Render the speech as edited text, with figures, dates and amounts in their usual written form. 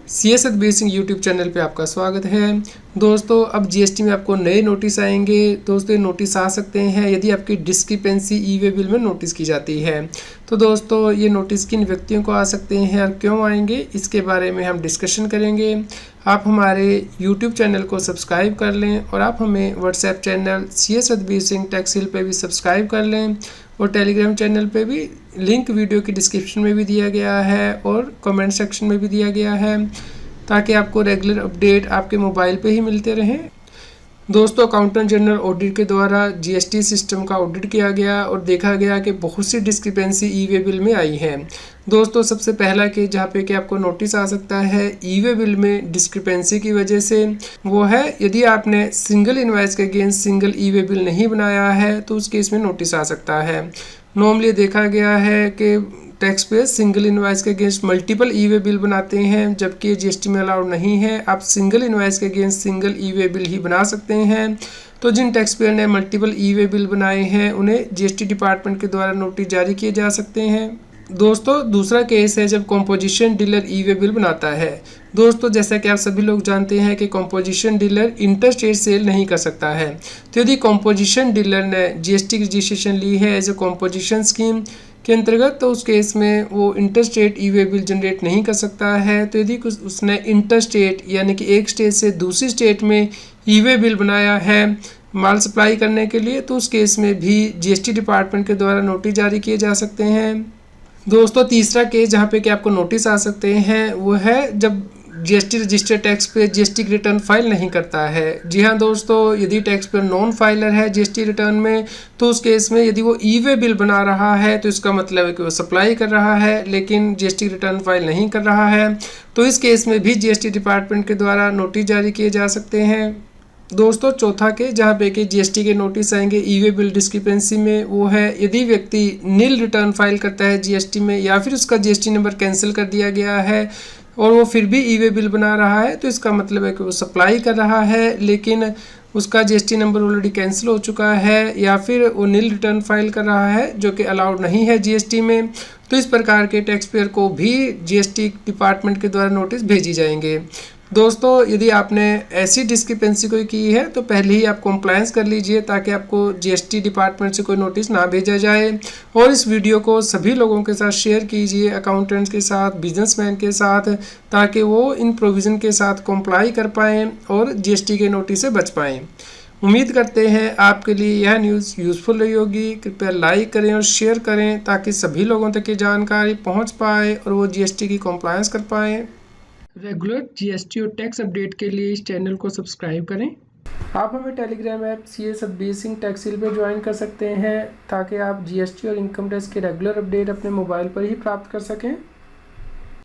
CS Satbir Singh YouTube channel पे आपका स्वागत है। दोस्तों अब जीएसटी में आपको नए नोटिस आएंगे। दोस्तों ये नोटिस आ सकते हैं यदि आपकी डिस्क्रिपेंसी ई वे बिल में नोटिस की जाती है। तो दोस्तों ये नोटिस किन व्यक्तियों को आ सकते हैं और क्यों आएंगे, इसके बारे में हम डिस्कशन करेंगे। आप हमारे यूट्यूब चैनल को सब्सक्राइब कर लें और आप हमें WhatsApp channel CS Satbir Singh tax hill पे भी सब्सक्राइब कर लें और टेलीग्राम चैनल पे भी लिंक वीडियो की डिस्क्रिप्शन में भी दिया गया है और कमेंट सेक्शन में भी दिया गया है, ताकि आपको रेगुलर अपडेट आपके मोबाइल पे ही मिलते रहें। दोस्तों अकाउंटेंट जनरल ऑडिट के द्वारा जीएसटी सिस्टम का ऑडिट किया गया और देखा गया कि बहुत सी डिस्क्रिपेंसी ई वे बिल में आई है। दोस्तों सबसे पहला केस जहाँ पे कि आपको नोटिस आ सकता है ई वे बिल में डिस्क्रिपेंसी की वजह से, वो है यदि आपने सिंगल इनवॉइस के अगेंस्ट सिंगल ई वे बिल नहीं बनाया है तो उस केस में नोटिस आ सकता है। नॉर्मली देखा गया है कि टैक्स पेयर सिंगल इनवॉइस के अगेंस्ट मल्टीपल ई वे बिल बनाते हैं, जबकि जीएसटी में अलाउड नहीं है। आप सिंगल इनवॉइस के अगेंस्ट सिंगल ई वे बिल ही बना सकते हैं। तो जिन टैक्स पेयर ने मल्टीपल ई वे बिल बनाए हैं उन्हें जीएसटी डिपार्टमेंट के द्वारा नोटिस जारी किए जा सकते हैं। दोस्तों दूसरा केस है जब कॉम्पोजिशन डीलर ई वे बिल बनाता है। दोस्तों जैसा कि आप सभी लोग जानते हैं कि composition dealer inter state sale नहीं कर सकता है। तो यदि कॉम्पोजिशन डीलर ने जीएसटी की रजिस्ट्रेशन ली है एज ए कॉम्पोजिशन स्कीम के अंतर्गत, तो उस केस में वो इंटर स्टेट ई वे बिल जनरेट नहीं कर सकता है। तो यदि कुछ उसने इंटर स्टेट यानी कि एक स्टेट से दूसरी स्टेट में ई वे बिल बनाया है माल सप्लाई करने के लिए, तो उस केस में भी जीएसटी डिपार्टमेंट के द्वारा नोटिस जारी किए जा सकते हैं। दोस्तों तीसरा केस जहाँ पे कि आपको नोटिस आ सकते हैं वो है जब जीएसटी रजिस्टर्ड टैक्स पे जीएसटी की रिटर्न फाइल नहीं करता है। जी हाँ दोस्तों, यदि टैक्स पेयर नॉन फाइलर है जीएसटी रिटर्न में, तो उस केस में यदि वो ई वे बिल बना रहा है तो इसका मतलब है कि वो सप्लाई कर रहा है लेकिन जीएसटी रिटर्न फाइल नहीं कर रहा है। तो इस केस में भी जीएसटी डिपार्टमेंट के द्वारा नोटिस जारी किए जा सकते हैं। दोस्तों चौथा केस जहाँ पे कि जीएसटी के नोटिस आएंगे ई वे बिल डिस्क्रिपेंसी में, वो है यदि व्यक्ति नील रिटर्न फाइल करता है जीएसटी में या फिर उसका जीएसटी नंबर कैंसिल कर दिया गया है और वो फिर भी ई वे बिल बना रहा है, तो इसका मतलब है कि वो सप्लाई कर रहा है लेकिन उसका जीएसटी नंबर ऑलरेडी कैंसिल हो चुका है या फिर वो नील रिटर्न फाइल कर रहा है जो कि अलाउड नहीं है जीएसटी में। तो इस प्रकार के टैक्स पेयर को भी जीएसटी डिपार्टमेंट के द्वारा नोटिस भेजी जाएंगे। दोस्तों यदि आपने ऐसी डिस्क्रिपेंसी कोई की है तो पहले ही आप कॉम्प्लायंस कर लीजिए ताकि आपको जीएसटी डिपार्टमेंट से कोई नोटिस ना भेजा जाए। और इस वीडियो को सभी लोगों के साथ शेयर कीजिए, अकाउंटेंट्स के साथ, बिजनेसमैन के साथ, ताकि वो इन प्रोविज़न के साथ कॉम्प्लाई कर पाएँ और जीएसटी के नोटिस से बच पाएँ। उम्मीद करते हैं आपके लिए यह न्यूज़ यूज़फुल रही होगी। कृपया लाइक करें और शेयर करें ताकि सभी लोगों तक ये जानकारी पहुँच पाए और वो जीएसटी की कॉम्प्लायंस कर पाएँ। रेगुलर जीएसटी और टैक्स अपडेट के लिए इस चैनल को सब्सक्राइब करें। आप हमें Telegram app CS Satbir Singh tax hill पे ज्वाइन कर सकते हैं ताकि आप जीएसटी और इनकम टैक्स के रेगुलर अपडेट अपने मोबाइल पर ही प्राप्त कर सकें।